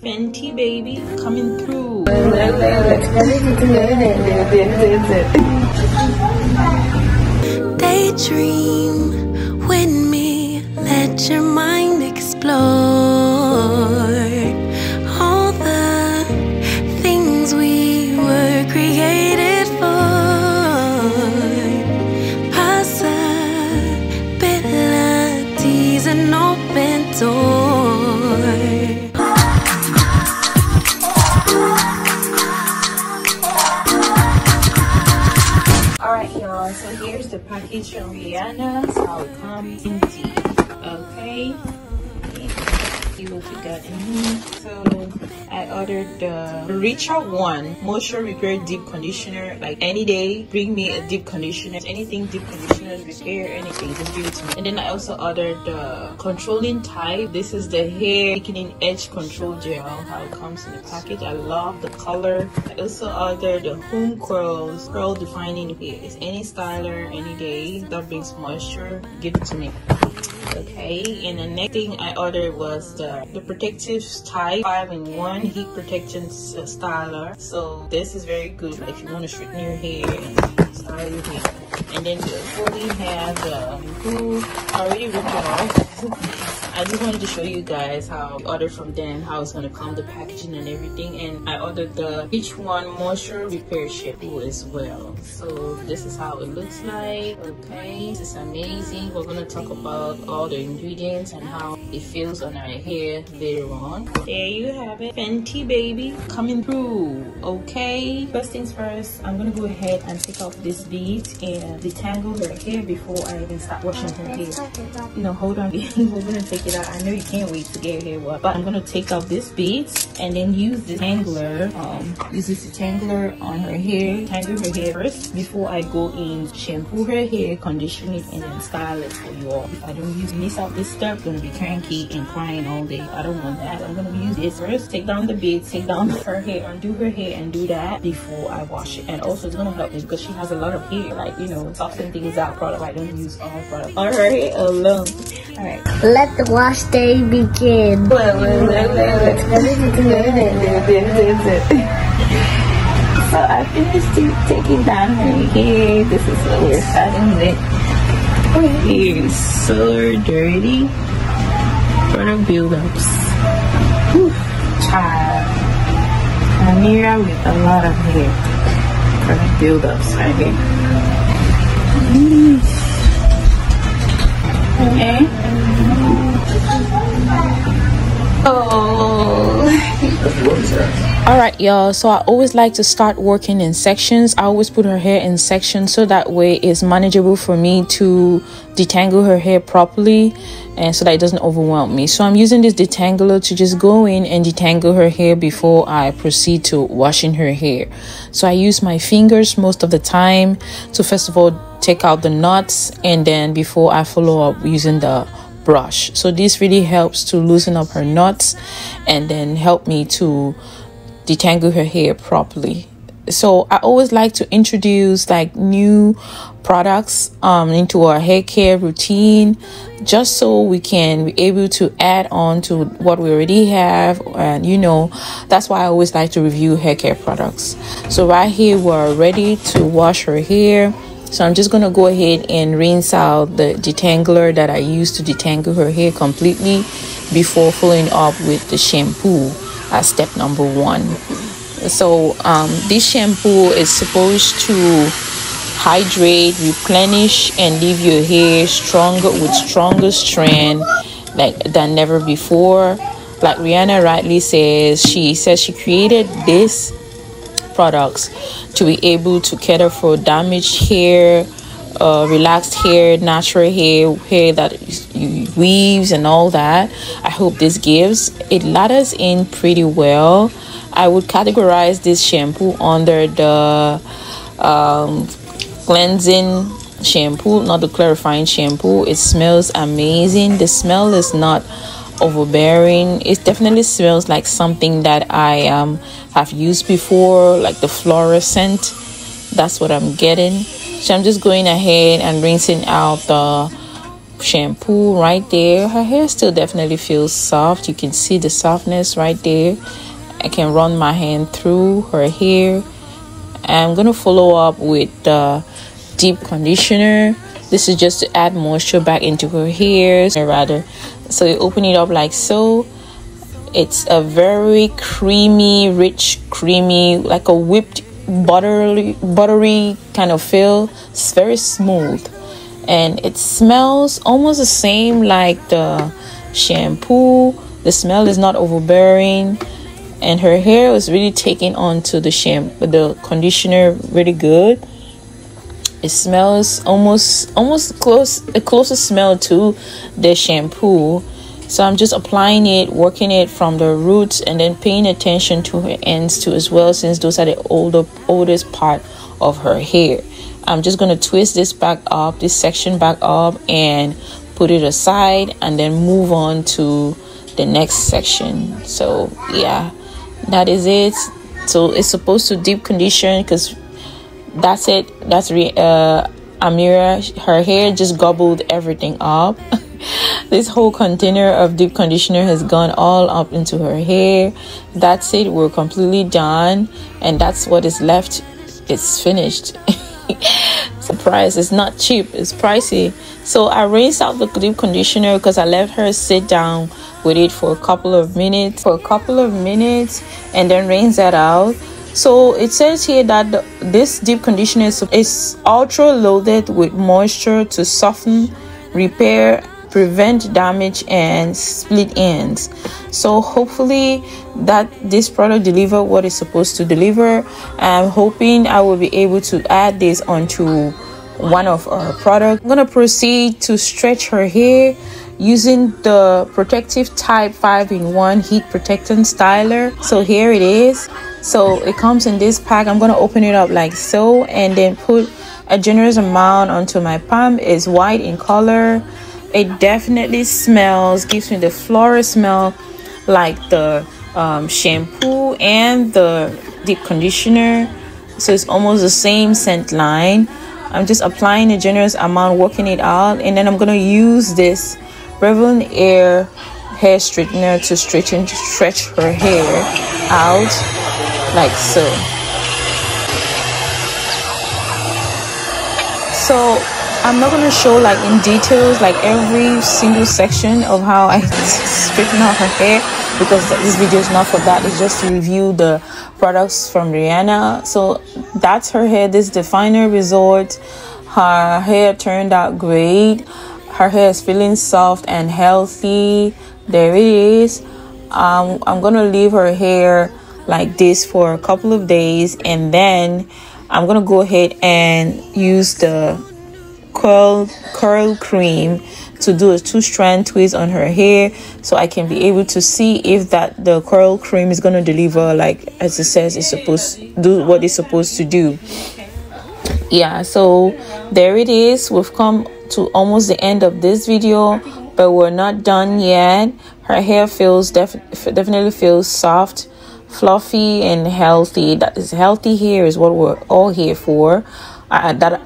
Fenty baby coming through. Daydream with me, let your mind explore all the things we were created for. Possibilities, an open door. Alright y'all, so here's the package from Rihanna. That's how it comes indeed. Okay. See what you got in here. So I ordered the Richa One Moisture Repair Deep Conditioner. Like any day, bring me a deep conditioner. Anything deep conditioner, repair, anything, just give it to me. And then I also ordered the Controlling Type. This is the hair thickening edge control gel. How it comes in the package. I love the color. I also ordered the Home Curls Curl Defining Hair. It's any styler, any day that brings moisture. Give it to me. Okay, and the next thing I ordered was the Protective Type 5-in-1 Heat Protection Styler. So this is very good, like if you want to straighten your hair and style your hair. And then before we have the shampoo, I already ripped it off. I just wanted to show you guys how I ordered from them, how it's gonna come, the packaging and everything. And I ordered the each one moisture repair shampoo as well. So this is how it looks like. Okay, this is amazing. We're gonna talk about all the ingredients and how it feels on our hair later on. There you have it, Fenty baby coming through. Okay, first things first, I'm gonna go ahead and take off this bead and detangle her hair before I even start washing her hair. You know, hold on. We're gonna take it out. I know you can't wait to get your hair washed, but I'm gonna take off this beads and then use the detangler. Use this detangler on her hair. Tangle her hair first before I go in, shampoo her hair, condition it, and then style it for you all. If I don't miss out this step, I'm gonna be cranky and crying all day. I don't want that. I'm gonna use this first. Take down the beads, take down her hair, undo her hair, and do that before I wash it. And also, it's gonna help me because she has a lot of hair. Like, you know, soften things out. Product I don't use all product on her hair alone. All right. Let the wash day begin. So I finished taking down her hair. This is what we're starting with. Her hair is so dirty. Product buildups. Child. Amira with a lot of hair. Product buildups right here. Okay. Alright y'all, so I always like to start working in sections. I always put her hair in sections so that way it's manageable for me to detangle her hair properly and so that it doesn't overwhelm me. So I'm using this detangler to just go in and detangle her hair before I proceed to washing her hair. So I use my fingers most of the time to first of all take out the knots, and then before I follow up using the brush. So this really helps to loosen up her knots and then help me to detangle her hair properly. So I always like to introduce like new products into our hair care routine, just so we can be able to add on to what we already have. And you know, that's why I always like to review hair care products. So right here we're ready to wash her hair. So I'm just going to go ahead and rinse out the detangler that I used to detangle her hair completely before following up with the shampoo as step number 1. So this shampoo is supposed to hydrate, replenish, and leave your hair stronger with stronger strand than never before. Like Rihanna rightly says, she created this products to be able to cater for damaged hair, relaxed hair, natural hair that weaves and all that. I hope this gives. It lathers in pretty well. I would categorize this shampoo under the cleansing shampoo, not the clarifying shampoo. It smells amazing. The smell is not overbearing. It definitely smells like something that I have used before, like the floral scent. That's what I'm getting. So I'm just going ahead and rinsing out the shampoo right there. Her hair still definitely feels soft. You can see the softness right there. I can run my hand through her hair. I'm gonna follow up with the deep conditioner. This is just to add moisture back into her hair, rather. So you open it up like so. It's a very creamy, rich, creamy, like a whipped buttery kind of feel. It's very smooth, and it smells almost the same like the shampoo. The smell is not overbearing, and her hair was really taking on to the conditioner really good. It smells almost a closer smell to the shampoo. So I'm just applying it, working it from the roots, and then paying attention to her ends too as well, since those are the oldest part of her hair. I'm just going to twist this section back up, and put it aside, and then move on to the next section. So yeah, that is it. So it's supposed to deep condition, because that's it. That's Amira. Her hair just gobbled everything up. This whole container of deep conditioner has gone all up into her hair. That's it. We're completely done, and that's what is left. It's finished. Surprise! It's not cheap. It's pricey. So I rinsed out the deep conditioner because I let her sit down with it for a couple of minutes, and then rinse that out. So it says here that this deep conditioner is ultra loaded with moisture to soften, repair, prevent damage, and split ends. So hopefully that this product deliver what it's supposed to deliver. I'm hoping I will be able to add this onto one of our products. I'm gonna proceed to stretch her hair using the Protective Type 5-in-1 heat protectant styler. So here it is. So it comes in this pack. I'm gonna open it up like so, and then put a generous amount onto my palm. It's white in color. It definitely smells, gives me the floral smell like the shampoo and the deep conditioner. So it's almost the same scent line. I'm just applying a generous amount, working it out, and then I'm gonna use this Prevalent Air hair straightener to stretch her hair out like so. So I'm not gonna show like in details like every single section of how I straighten out her hair, because this video is not for that. It's just to review the products from Rihanna. So that's her hair. This is the final result. Her hair turned out great. Her hair is feeling soft and healthy. There it is. I'm gonna leave her hair like this for a couple of days, and then I'm gonna go ahead and use the curl cream to do a 2-strand twist on her hair, so I can be able to see if the curl cream is going to deliver like as it says it's supposed to do, what it's supposed to do. Yeah, so there it is. We've come to almost the end of this video, but we're not done yet. Her hair feels definitely feels soft, fluffy, and healthy. That is, healthy hair is what we're all here for. That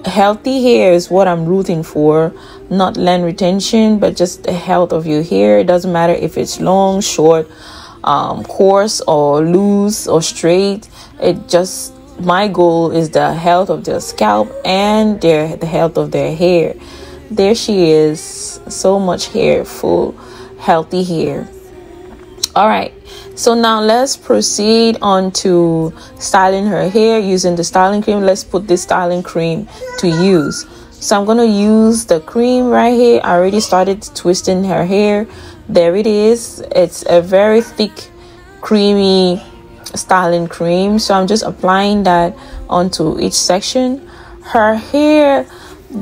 healthy hair is what I'm rooting for, not length retention, but just the health of your hair. It doesn't matter if it's long, short, coarse, or loose, or straight. My goal is the health of their scalp and the health of their hair. There she is, so much hair, full healthy hair. All right, so now let's proceed on to styling her hair using the styling cream. Let's put this styling cream to use. So I'm going to use the cream right here. I already started twisting her hair. There it is. It's a very thick, creamy styling cream. So I'm just applying that onto each section. Her hair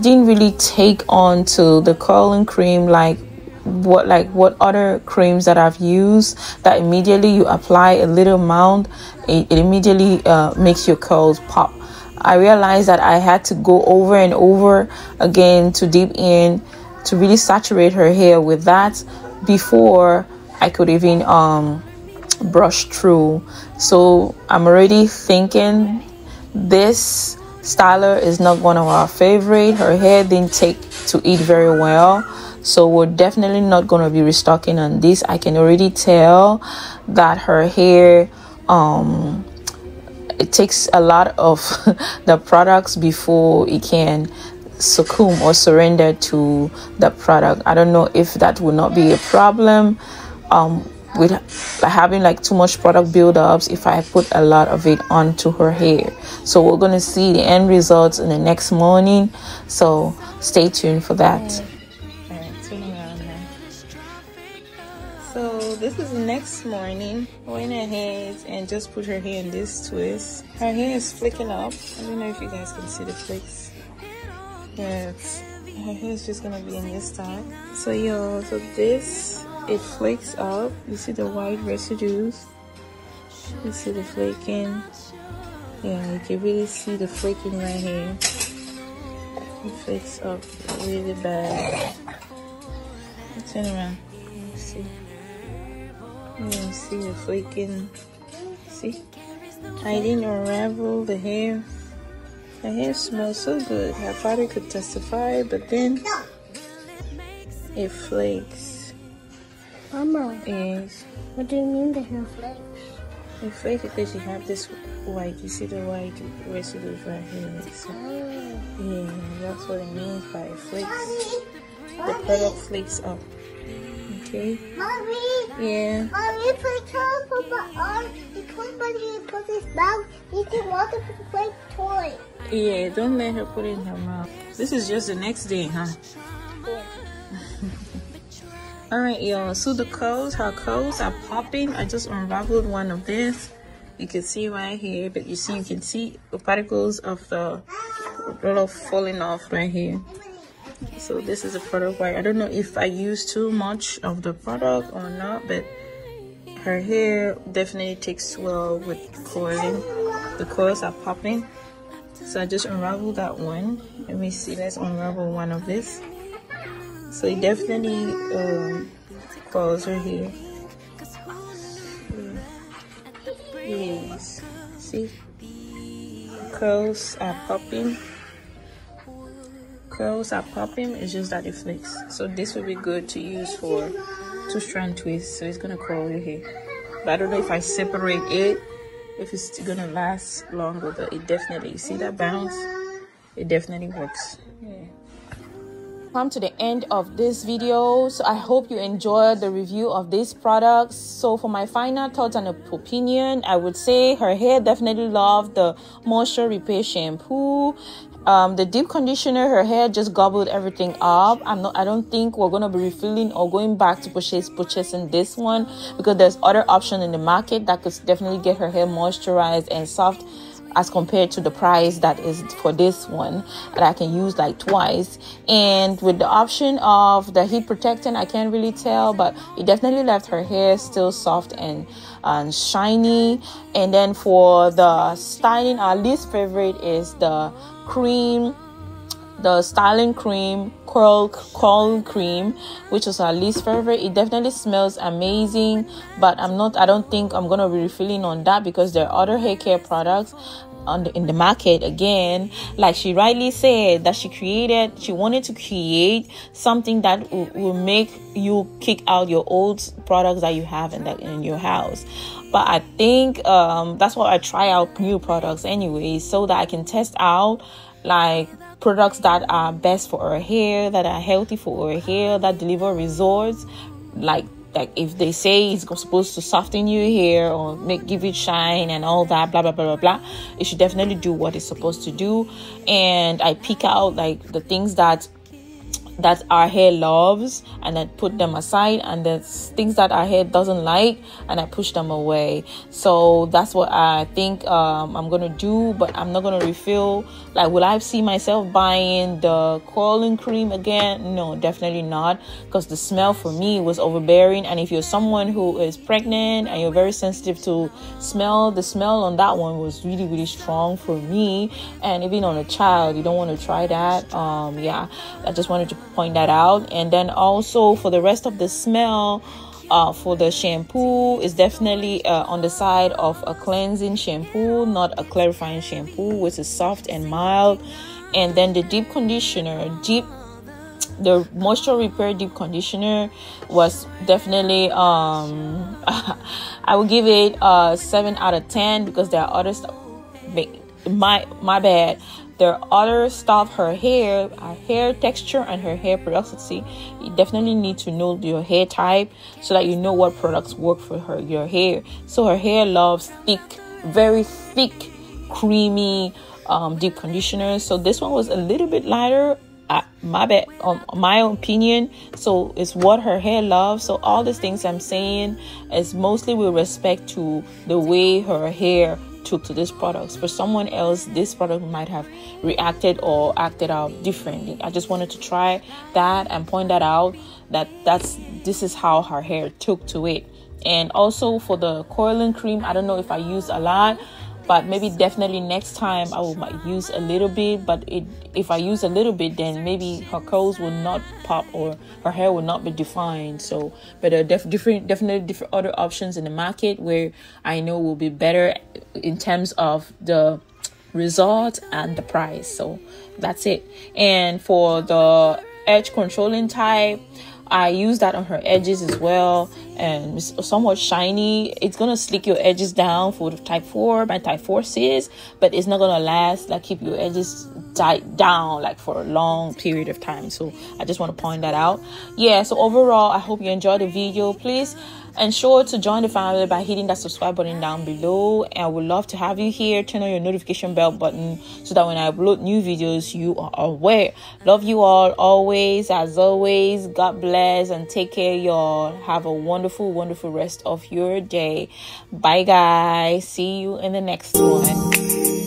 didn't really take on to the curling cream like what other creams that I've used, that immediately you apply a little amount, it immediately makes your curls pop. I realized that I had to go over and over again to deep in to really saturate her hair with that before I could even brush through. So I'm already thinking this styler is not one of our favorite. Her hair didn't take to it very well, so we're definitely not going to be restocking on this. I can already tell that her hair it takes a lot of the products before it can succumb or surrender to the product. I don't know if that would not be a problem with having like too much product buildups if I put a lot of it onto her hair. So we're gonna see the end results in the next morning, so stay tuned for that. All right, turn around now. So this is the next morning. Went ahead and just put her hair in this twist. Her hair is flicking up. I don't know if you guys can see the flicks. Yes, her hair is just gonna be in this type. So y'all, so this, it flakes up. You see the white residues. You see the flaking. Yeah, you can really see the flaking right here. It flakes up really bad. Turn around. You see. You can see the flaking. See? I didn't unravel the hair. The hair smells so good. Her father could testify, but then it flakes. Mama, Yes. what do you mean the hair flakes? It flakes because you have this white. You see the white residues right here. So, yeah, that's what it means by it flakes. The product flakes up. Okay? Mommy! Yeah. Mommy, put your on the toy bunny and put his mouth. You can want to play toy. Yeah, don't let her put it in her mouth. This is just the next day, huh? Yeah. Alright, y'all, so the curls, her curls are popping. I just unraveled one of this. You can see right here, but you can see the particles of the little falling off right here. So this is a product white. I don't know if I used too much of the product or not, but her hair definitely takes well with coiling. The coils are popping. So I just unraveled that one. Let me see, let's unravel one of this. So it definitely coils her hair. Yes, see, curls are popping. Curls are popping. It's just that it flicks. So this will be good to use for 2-strand twist. So it's gonna curl your hair. But I don't know if I separate it, if it's gonna last longer. But it definitely, you see that bounce? It definitely works. Yeah. Come to the end of this video, so I hope you enjoyed the review of these products. So for my final thoughts and opinion, I would say her hair definitely loved the moisture repair shampoo. The deep conditioner, her hair just gobbled everything up. I don't think we're gonna be refilling or going back to purchasing this one, because there's other options in the market that could definitely get her hair moisturized and soft as compared to the price that is for this one that I can use like twice. And with the option of the heat protectant, I can't really tell, but it definitely left her hair still soft and shiny. And then for the styling, our least favorite is the cream, the styling cream, curl cream, which is our least favorite. It definitely smells amazing, but I don't think I'm gonna be refilling on that, because there are other hair care products in the market. Again, like she rightly said, that she wanted to create something that will make you kick out your old products that you have in your house. But I think that's why I try out new products anyway, so that I can test out like products that are best for our hair, that are healthy for our hair, that deliver results. Like if they say it's supposed to soften your hair or give it shine and all that, blah blah blah blah blah, it should definitely do what it's supposed to do. And I pick out like the things that our hair loves, and I put them aside, and the things that our hair doesn't like, and I push them away. So that's what I think I'm gonna do. But I'm not gonna refill. Like, will I see myself buying the curling cream again? No, definitely not, because the smell for me was overbearing. And if you're someone who is pregnant and you're very sensitive to smell, the smell on that one was really, really strong for me. And even on a child, you don't want to try that. Yeah, I just wanted to point that out. And then also for the rest of the smell, For the shampoo, it's definitely on the side of a cleansing shampoo, not a clarifying shampoo, which is soft and mild. And then the deep conditioner, the moisture repair deep conditioner was definitely I would give it 7 out of 10, because there are other stuff. My bad. There are other stuff, her hair texture and her hair porosity. You definitely need to know your hair type so that you know what products work for your hair. So her hair loves thick, very thick, creamy deep conditioners. So this one was a little bit lighter, my bad, my opinion. So it's what her hair loves. So all these things I'm saying is mostly with respect to the way her hair took to this product. For someone else, this product might have reacted or acted out differently. I just wanted to try that and point that out, that this is how her hair took to it. And also for the coiling cream, I don't know if I used a lot, but maybe definitely next time I might use a little bit. But if I use a little bit, then maybe her curls will not pop or her hair will not be defined. So, but there are definitely different other options in the market where I know will be better in terms of the result and the price. So that's it. And for the edge controlling type, I use that on her edges as well, and it's somewhat shiny. It's gonna slick your edges down for the type 4. My type 4 sis, but it's not gonna last, like keep your edges tight down like for a long period of time. So I just want to point that out. Yeah, so overall I hope you enjoyed the video. Please ensure to join the family by hitting that subscribe button down below, and I would love to have you here. Turn on your notification bell button so that when I upload new videos you are aware. Love you all always, as always. God bless and take care, y'all. Have a wonderful rest of your day. Bye guys, see you in the next one.